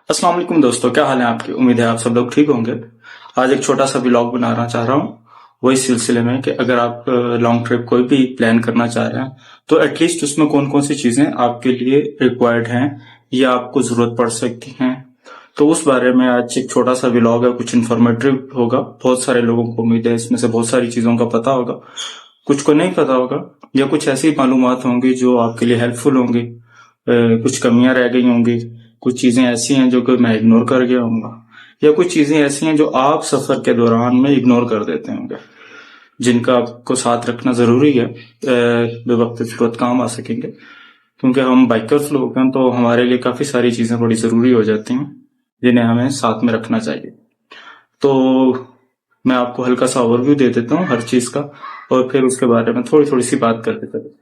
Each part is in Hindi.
अस्सलाम वालेकुम दोस्तों, क्या हाल है आपके। उम्मीद है आप सब लोग ठीक होंगे। आज एक छोटा सा व्लॉग बनाना चाह रहा हूँ वही सिलसिले में कि अगर आप लॉन्ग ट्रिप कोई भी प्लान करना चाह रहे हैं तो एटलीस्ट उसमें कौन कौन सी चीजें आपके लिए रिक्वायर्ड हैं या आपको जरूरत पड़ सकती हैं। तो उस बारे में आज एक छोटा सा व्लॉग है, कुछ इन्फॉर्मेटिव होगा। बहुत सारे लोगों को उम्मीद है इसमें से बहुत सारी चीजों का पता होगा, कुछ को नहीं पता होगा या कुछ ऐसी मालूमात होंगी जो आपके लिए हेल्पफुल होंगी। कुछ कमियां रह गई होंगी, कुछ चीजें ऐसी हैं जो कि मैं इग्नोर कर गया हूँगा, या कुछ चीजें ऐसी हैं जो आप सफर के दौरान में इग्नोर कर देते होंगे, जिनका आपको साथ रखना जरूरी है, बेवक्त जरूरत काम आ सकेंगे। क्योंकि हम बाइकर्स लोग हैं तो हमारे लिए काफी सारी चीजें बड़ी जरूरी हो जाती हैं जिन्हें हमें साथ में रखना चाहिए। तो मैं आपको हल्का सा ओवरव्यू दे देता हूँ हर चीज का, और फिर उसके बारे में थोड़ी थोड़ी सी बात करते चले।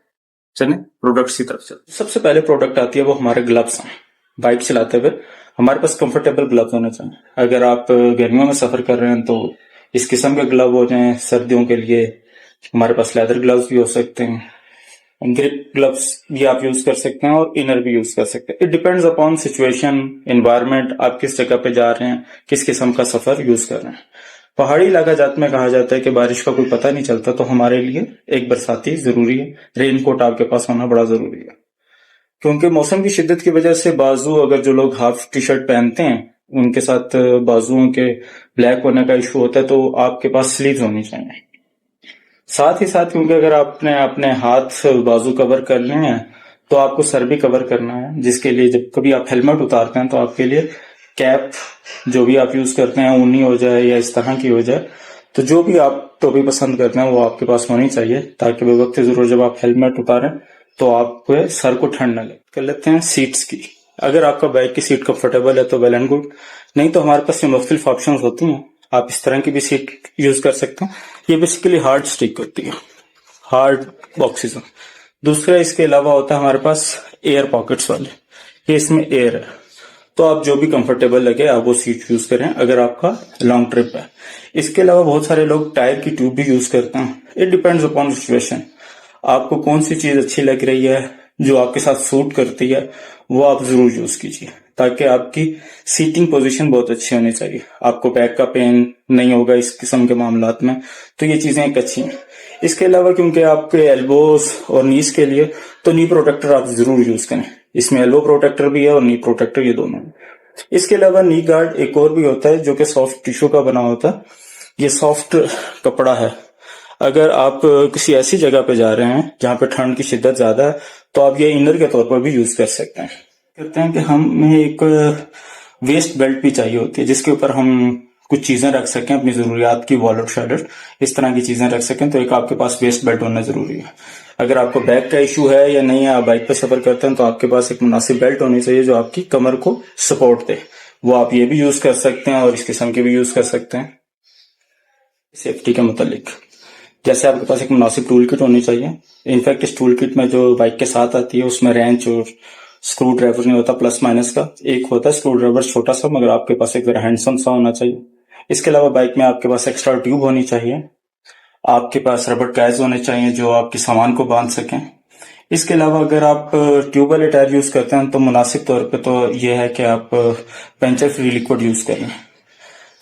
चले प्रोडक्ट्स की तरफ चलते। सबसे पहले प्रोडक्ट आती है वो हमारे ग्लव्स हैं। बाइक चलाते हुए हमारे पास कंफर्टेबल ग्लव्स होने चाहिए। अगर आप गर्मियों में सफर कर रहे हैं तो इस किस्म के ग्लव हो जाएं। सर्दियों के लिए हमारे पास लेदर ग्लव्स भी हो सकते हैं, ग्रिप ग्लव्स भी आप यूज कर सकते हैं और इनर भी यूज कर सकते हैं। It depends upon situation, environment, आप किस जगह पे जा रहे हैं, किस किस्म का सफर यूज कर रहे हैं। पहाड़ी इलाका जात में कहा जाता है कि बारिश का कोई पता नहीं चलता, तो हमारे लिए एक बरसाती जरूरी है। रेनकोट आपके पास होना बड़ा जरूरी है, क्योंकि मौसम की शिद्दत की वजह से बाजू, अगर जो लोग हाफ टी शर्ट पहनते हैं उनके साथ बाजुओं के ब्लैक होने का इशू होता है, तो आपके पास स्लीव्स होनी चाहिए। साथ ही साथ क्योंकि अगर आपने अपने हाथ बाजू कवर कर लिए हैं तो आपको सर भी कवर करना है, जिसके लिए जब कभी आप हेलमेट उतारते हैं तो आपके लिए कैप जो भी आप यूज करते हैं, ऊनी हो जाए या इस तरह की हो जाए, तो जो भी आप टोपी पसंद करते हैं वो आपके पास होनी चाहिए, ताकि बेवक्त जरूर जब आप हेलमेट उतारें तो आपके सर को ठंड न लगे। कर लेते हैं सीट्स की। अगर आपका बाइक की सीट कंफर्टेबल है तो वेल एंड गुड, नहीं तो हमारे पास ये मुख्तलिफ ऑप्शन होती हैं। आप इस तरह की भी सीट यूज कर सकते हैं। ये बेसिकली हार्ड स्टिक होती है, हार्ड बॉक्सेस। दूसरा इसके अलावा होता है हमारे पास एयर पॉकेट्स वाले, ये इसमें एयर है, तो आप जो भी कंफर्टेबल लगे आप वो सीट यूज करें अगर आपका लॉन्ग ट्रिप है। इसके अलावा बहुत सारे लोग टायर की ट्यूब भी यूज करते हैं। इट डिपेंड्स अपॉन सिचुएशन, आपको कौन सी चीज अच्छी लग रही है, जो आपके साथ सूट करती है, वो आप जरूर यूज कीजिए, ताकि आपकी सीटिंग पोजीशन बहुत अच्छी होनी चाहिए। आपको बैक का पेन नहीं होगा इस किस्म के मामलात में, तो ये चीजें एक अच्छी हैं। इसके अलावा क्योंकि आपके एल्बोस और नीज के लिए तो नी प्रोटेक्टर आप जरूर यूज करें। इसमें एल्बो प्रोटेक्टर भी है और नी प्रोटेक्टर, ये दोनों है। इसके अलावा नी गार्ड एक और भी होता है जो कि सॉफ्ट टिश्यू का बना होता है। ये सॉफ्ट कपड़ा है। अगर आप किसी ऐसी जगह पे जा रहे हैं जहां पे ठंड की शिद्दत ज्यादा है तो आप ये इनर के तौर पर भी यूज कर सकते हैं। कहते हैं कि हमें एक वेस्ट बेल्ट भी चाहिए होती है जिसके ऊपर हम कुछ चीजें रख सकें, अपनी जरूरियात की वॉलेट शॉलेट इस तरह की चीजें रख सकें, तो एक आपके पास वेस्ट बेल्ट होना जरूरी है। अगर आपको बैक का इशू है या नहीं है, आप बाइक पर सफर करते हैं, तो आपके पास एक मुनासिब बेल्ट होनी चाहिए जो आपकी कमर को सपोर्ट दे। वो आप ये भी यूज कर सकते हैं और इस किस्म के भी यूज कर सकते हैं। सेफ्टी के मुतालिक जैसे आपके पास एक मुनासिब टूल किट होनी चाहिए। इनफैक्ट इस टूल किट में जो बाइक के साथ आती है उसमें रेंच और स्क्रू ड्राइवर नहीं होता, प्लस माइनस का एक होता है स्क्रू ड्राइवर छोटा सा, मगर आपके पास एक हैंडसम सा होना चाहिए। इसके अलावा बाइक में आपके पास एक्स्ट्रा ट्यूब होनी चाहिए। आपके पास रबर टैग्स होने चाहिए जो आपके सामान को बांध सकें। इसके अलावा अगर आप ट्यूब वाले टायर यूज करते हैं तो मुनासिब तौर पे तो यह है कि आप पंचर फ्री लिक्विड यूज करें।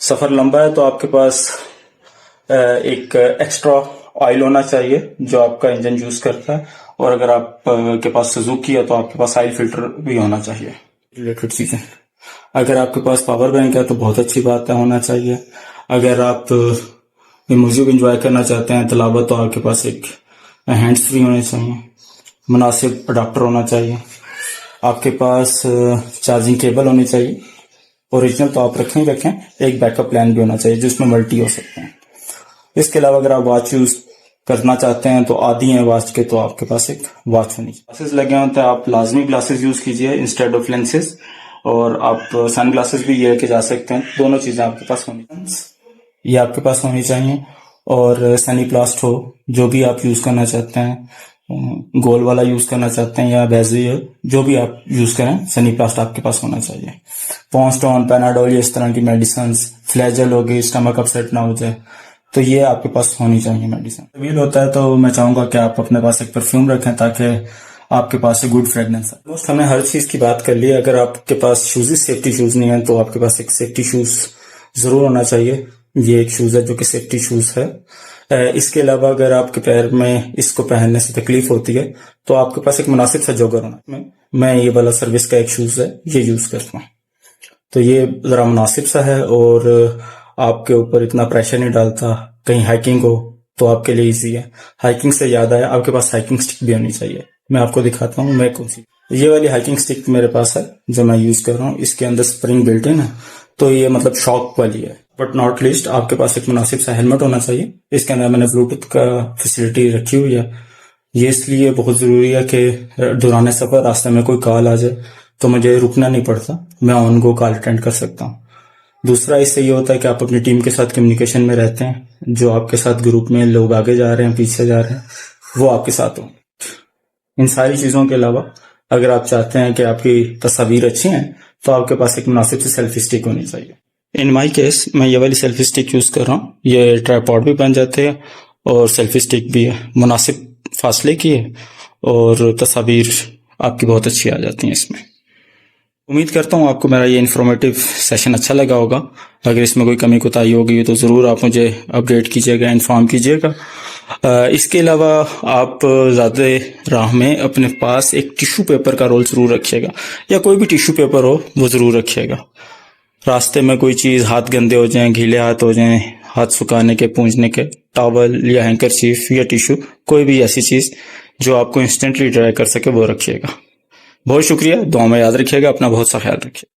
सफर लंबा है तो आपके पास एक एक्स्ट्रा ऑयल होना चाहिए जो आपका इंजन यूज करता है, और अगर आप के पास सुजुकी है तो आपके पास ऑयल फिल्टर भी होना चाहिए। रिलेटेड चीजें, अगर आपके पास पावर बैंक है तो बहुत अच्छी बात है, होना चाहिए। अगर आप म्यूजिक एंजॉय करना चाहते हैं, तलावत, तो आपके पास एक हैंड्स फ्री होने चाहिए। मुनासिब अडाप्टर होना चाहिए। आपके पास चार्जिंग केबल होनी चाहिए। ओरिजिनल तो आप रखें ही रखें, एक बैकअप प्लान भी होना चाहिए जिसमें मल्टी हो सकते हैं। इसके अलावा अगर आप वॉच यूज करना चाहते हैं तो आदि हैं वॉच के, तो आपके पास एक वॉच होनी चाहिए। ग्लासेस लगे होते हैं, आप लाजमी ग्लासेस यूज कीजिए इंस्टेड ऑफ लेंसेज, और आप सन ग्लासेस भी ये लेके जा सकते हैं। दोनों चीजें आपके पास होनी ये आपके पास होनी चाहिए। और सनी प्लास्ट हो, जो भी आप यूज करना चाहते हैं, गोल वाला यूज करना चाहते हैं या बेजी, जो भी आप यूज करें, सनी प्लास्ट आपके पास होना चाहिए। पॉन्स्टोन, पैनाडोल, इस तरह की मेडिसिन, फ्लैजेल होगी, स्टमक अपसेट ना हो जाए, तो ये आपके पास होनी चाहिए मेडिसिन। व्हील होता है तो मैं चाहूंगा कि आप अपने पास एक परफ्यूम रखें ताकि आपके पास गुड फ्रेगनेंस है। दोस्त हमने हर चीज़ की बात कर ली। अगर आपके पास शूज़ सेफ्टी शूज़ नहीं है तो आपके पास एक सेफ्टी शूज़ ज़रूर होना चाहिए। ये एक शूज़ है जो कि सेफ्टी शूज़ है। इसके अलावा अगर आपके पैर में इसको पहनने से तकलीफ होती है तो आपके पास एक मुनासिब सा जॉगर होना। मैं ये वाला सर्विस का एक शूज़ है ये यूज़ करता हूँ, तो ये ज़रा मुनासिब सा है और आपके ऊपर इतना प्रेशर नहीं डालता। कहीं हाइकिंग हो तो आपके लिए इजी है। हाइकिंग से याद आया, आपके पास हाइकिंग स्टिक भी होनी चाहिए। मैं आपको दिखाता हूँ मैं कौन सी। ये वाली हाइकिंग स्टिक मेरे पास है जो मैं यूज कर रहा हूँ। इसके अंदर स्प्रिंग बिल्ट इन है, तो ये मतलब शॉक वाली है। बट नॉट लीस्ट आपके पास एक मुनासिब सा हेलमेट होना चाहिए। इसके अंदर मैंने ब्लूटूथ का फैसिलिटी रखी हुई है। ये इसलिए बहुत जरूरी है कि दौरान सफर रास्ते में कोई कॉल आ जाए तो मुझे रुकना नहीं पड़ता, मैं ऑन गो कॉल अटेंड कर सकता हूँ। दूसरा इससे ये होता है कि आप अपनी टीम के साथ कम्युनिकेशन में रहते हैं। जो आपके साथ ग्रुप में लोग आगे जा रहे हैं पीछे जा रहे हैं वो आपके साथ हों। इन सारी चीज़ों के अलावा अगर आप चाहते हैं कि आपकी तस्वीर अच्छी हैं तो आपके पास एक मुनासिब सी सेल्फी स्टिक होनी चाहिए। इन माई केस मैं ये वाली सेल्फी स्टिक यूज़ कर रहा हूँ। ये ट्राइपॉड भी बन जाते हैं और सेल्फी स्टिक भी है, मुनासिब फासले की है और तस्वीर आपकी बहुत अच्छी आ जाती हैं इसमें। उम्मीद करता हूँ आपको मेरा ये इन्फॉर्मेटिव सेशन अच्छा लगा होगा। अगर इसमें कोई कमी कोताही होगी तो ज़रूर आप मुझे अपडेट कीजिएगा, इन्फॉर्म कीजिएगा। इसके अलावा आप ज़्यादा राह में अपने पास एक टिश्यू पेपर का रोल ज़रूर रखिएगा, या कोई भी टिश्यू पेपर हो वो ज़रूर रखिएगा। रास्ते में कोई चीज़ हाथ गंदे हो जाएं, गीले हाथ हो जाएं, हाथ सुखाने के, पूंछने के, टॉवल या हैंकरचीफ या टिश्यू, कोई भी ऐसी चीज़ जो आपको इंस्टेंटली ड्राई कर सके वो रखिएगा। बहुत शुक्रिया, दुआ में याद रखिएगा, अपना बहुत सा ख्याल रखिए।